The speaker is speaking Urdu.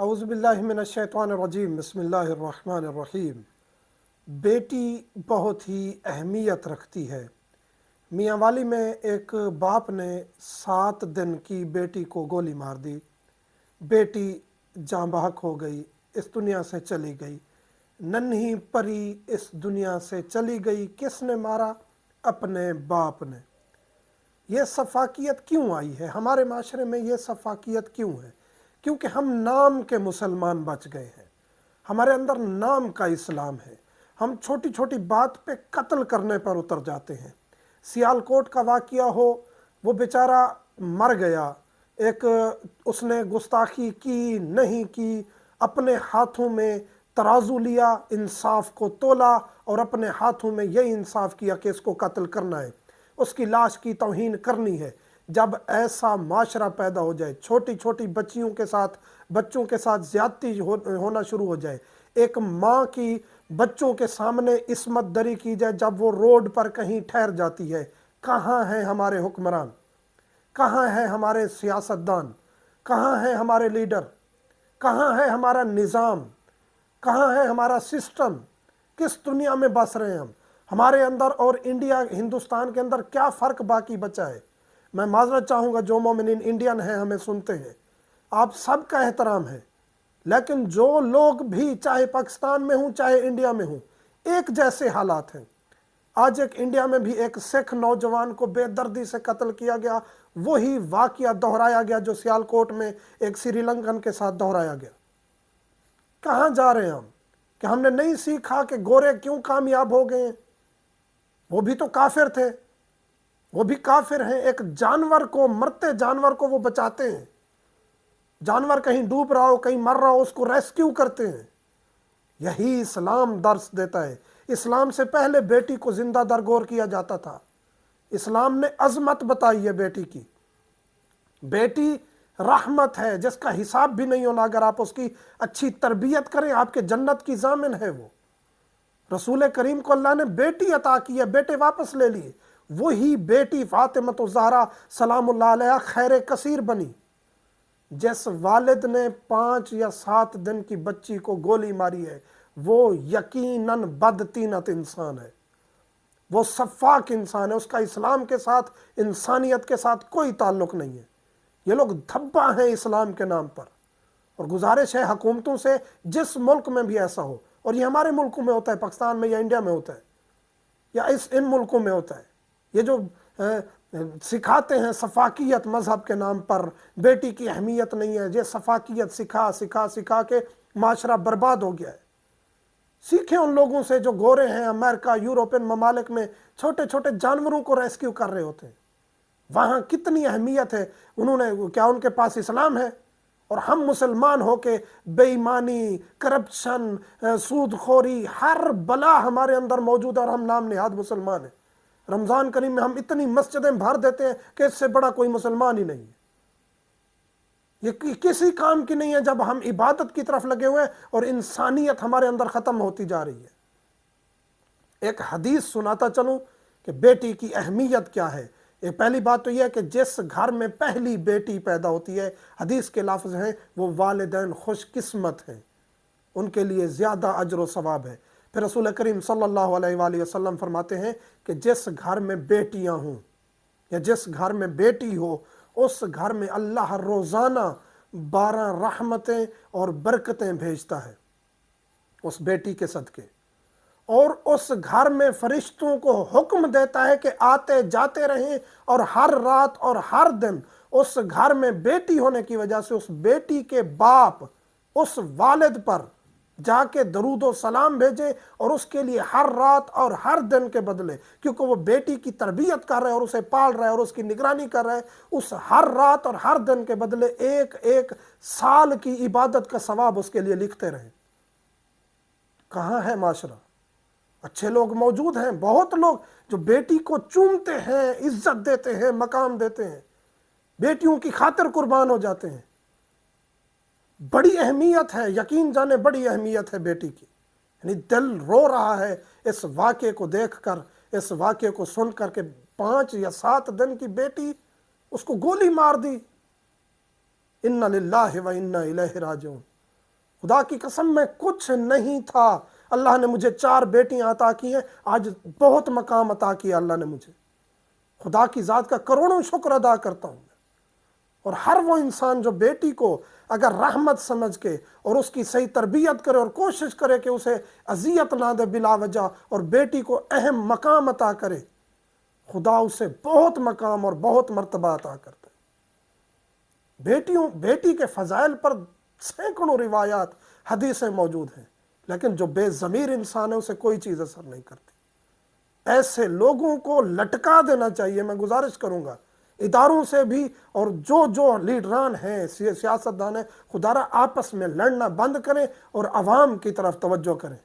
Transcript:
اعوذ باللہ من الشیطان الرجیم بسم اللہ الرحمن الرحیم۔ بیٹی بہت ہی اہمیت رکھتی ہے۔ میاں والی میں ایک باپ نے 7 دن کی بیٹی کو گولی مار دی۔ بیٹی جاں بحق ہو گئی، اس دنیا سے چلی گئی۔ ننھی پری اس دنیا سے چلی گئی، کس نے مارا؟ اپنے باپ نے۔ یہ سفاکیت کیوں آئی ہے ہمارے معاشرے میں؟ یہ سفاکیت کیوں ہے؟ کیونکہ ہم نام کے مسلمان بچ گئے ہیں، ہمارے اندر نام کا اسلام ہے۔ ہم چھوٹی چھوٹی بات پہ قتل کرنے پر اتر جاتے ہیں۔ سیالکوٹ کا واقعہ ہو، وہ بیچارہ مر گیا، اس نے گستاخی کی نہیں کی، اپنے ہاتھوں میں ترازو لیا، انصاف کو تولا اور اپنے ہاتھوں میں یہ انصاف کیا کہ اس کو قتل کرنا ہے، اس کی لاش کی توہین کرنی ہے۔ جب ایسا معاشرہ پیدا ہو جائے، چھوٹی چھوٹی بچوں کے ساتھ زیادتی ہونا شروع ہو جائے، ایک ماں کی بچوں کے سامنے عصمت دری کی جائے جب وہ روڈ پر کہیں ٹھہر جاتی ہے، کہاں ہیں ہمارے حکمران؟ کہاں ہیں ہمارے سیاستدان؟ کہاں ہیں ہمارے لیڈر؟ کہاں ہے ہمارا نظام؟ کہاں ہے ہمارا سسٹم؟ کس دنیا میں بس رہے ہیں ہم؟ ہمارے اندر اور ہندوستان کے اندر کیا فرق باقی بچا ہے؟ میں معذرت چاہوں گا جو مومنین انڈین ہیں ہمیں سنتے ہیں، آپ سب کا احترام ہے، لیکن جو لوگ بھی چاہے پاکستان میں ہوں چاہے انڈیا میں ہوں، ایک جیسے حالات ہیں۔ آج ایک انڈیا میں بھی ایک سکھ نوجوان کو بے دردی سے قتل کیا گیا، وہی واقعہ دہرایا گیا جو سیالکوٹ میں ایک سری لنکن کے ساتھ دہرایا گیا۔ کہاں جا رہے ہیں ہم؟ کہ ہم نے نہیں سیکھا کہ گورے کیوں کامیاب ہو گئے ہیں؟ وہ بھی تو کافر تھے، وہ بھی کافر ہیں۔ ایک جانور کو، مرتے جانور کو وہ بچاتے ہیں، جانور کہیں ڈوب رہا ہو، کہیں مر رہا ہو، اس کو ریسکیو کرتے ہیں۔ یہی اسلام درس دیتا ہے۔ اسلام سے پہلے بیٹی کو زندہ درگور کیا جاتا تھا۔ اسلام نے عظمت بتائی ہے بیٹی کی۔ بیٹی رحمت ہے جس کا حساب بھی نہیں ہونا، اگر آپ اس کی اچھی تربیت کریں، آپ کے جنت کی ضامن ہے وہ۔ رسول کریم کو اللہ نے بیٹی عطا کی ہے، بیٹے واپس لے لیے۔ وہی بیٹی فاطمہ الزہرا سلام اللہ علیہا خیر کثیر بنی۔ جس والد نے 5 یا 7 دن کی بچی کو گولی ماری ہے، وہ یقیناً بدطینت انسان ہے، وہ سفاک انسان ہے، اس کا اسلام کے ساتھ، انسانیت کے ساتھ کوئی تعلق نہیں ہے۔ یہ لوگ دھبا ہیں اسلام کے نام پر، اور گزارش ہے حکومتوں سے، جس ملک میں بھی ایسا ہو، اور یہ ہمارے ملکوں میں ہوتا ہے، پاکستان میں یا انڈیا میں ہوتا ہے یا ان ملکوں میں ہوتا ہے، یہ جو سکھاتے ہیں سفاکیت مذہب کے نام پر، بیٹی کی اہمیت نہیں ہے، یہ سفاکیت سکھا کے معاشرہ برباد ہو گیا ہے۔ سیکھیں ان لوگوں سے جو گورے ہیں، امریکہ، یورپین ممالک میں چھوٹے چھوٹے جانوروں کو ریسکیو کر رہے ہوتے ہیں، وہاں کتنی اہمیت ہے۔ کیا ان کے پاس اسلام ہے؟ اور ہم مسلمان ہو کے بے ایمانی، کرپشن، سود خوری، ہر بلا ہمارے اندر موجود ہے، اور ہم نام نہاد مسلمان ہیں۔ رمضان کریم میں ہم اتنی مسجدیں بھر دیتے ہیں کہ اس سے بڑا کوئی مسلمان ہی نہیں ہے۔ یہ کسی کام کی نہیں ہے جب ہم عبادت کی طرف لگے ہوئے ہیں اور انسانیت ہمارے اندر ختم ہوتی جا رہی ہے۔ ایک حدیث سناتا چلوں کہ بیٹی کی اہمیت کیا ہے۔ پہلی بات تو یہ ہے کہ جس گھر میں پہلی بیٹی پیدا ہوتی ہے، حدیث کے لفظ ہیں، وہ والدین خوش قسمت ہیں، ان کے لیے زیادہ اجر و ثواب ہے۔ پھر رسول کریم صلی اللہ علیہ وآلہ وسلم فرماتے ہیں کہ جس گھر میں بیٹیاں ہوں یا جس گھر میں بیٹی ہو، اس گھر میں اللہ روزانہ 12 رحمتیں اور برکتیں بھیجتا ہے اس بیٹی کے صدقے، اور اس گھر میں فرشتوں کو حکم دیتا ہے کہ آتے جاتے رہیں، اور ہر رات اور ہر دن اس گھر میں بیٹی ہونے کی وجہ سے اس بیٹی کے باپ اس والد پر جا کے درود و سلام بھیجے، اور اس کے لیے ہر رات اور ہر دن کے بدلے، کیونکہ وہ بیٹی کی تربیت کر رہا ہے اور اسے پال رہا ہے اور اس کی نگرانی کر رہا ہے، اس ہر رات اور ہر دن کے بدلے 1 سال کی عبادت کا ثواب اس کے لیے لکھتے رہیں۔ کہاں ہے معاشرہ؟ اچھے لوگ موجود ہیں، بہت لوگ جو بیٹی کو چومتے ہیں، عزت دیتے ہیں، مقام دیتے ہیں، بیٹیوں کی خاطر قربان ہو جاتے ہیں۔ بڑی اہمیت ہے، یقین جانے بڑی اہمیت ہے بیٹی کی۔ یعنی دل رو رہا ہے اس واقعے کو دیکھ کر، اس واقعے کو سن کر کہ 5 یا 7 دن کی بیٹی، اس کو گولی مار دی۔ اِنَّ لِلَّهِ وَإِنَّا إِلَيْهِ رَاجِعُونَ۔ خدا کی قسم میں کچھ نہیں تھا، اللہ نے مجھے 4 بیٹیاں عطا کی ہیں، آج بہت مقام عطا کیا اللہ نے مجھے، خدا کی ذات کا کروڑوں شکر ادا کرتا ہوں۔ اور ہر وہ انسان جو بیٹی کو اگر رحمت سمجھ کے اور اس کی صحیح تربیت کرے اور کوشش کرے کہ اسے اذیت نہ دے بلا وجہ اور بیٹی کو اہم مقام عطا کرے، خدا اسے بہت مقام اور بہت مرتبہ عطا کرتا ہے۔ بیٹی کے فضائل پر سینکڑوں روایات حدیثیں موجود ہیں، لیکن جو بے ضمیر انسان ہے اسے کوئی چیز اثر نہیں کرتی۔ ایسے لوگوں کو لٹکا دینا چاہیے۔ میں گزارش کروں گا اداروں سے بھی، اور جو لیڈران ہیں، سیاستدان ہیں، خدا را آپس میں لڑنا بند کریں اور عوام کی طرف توجہ کریں۔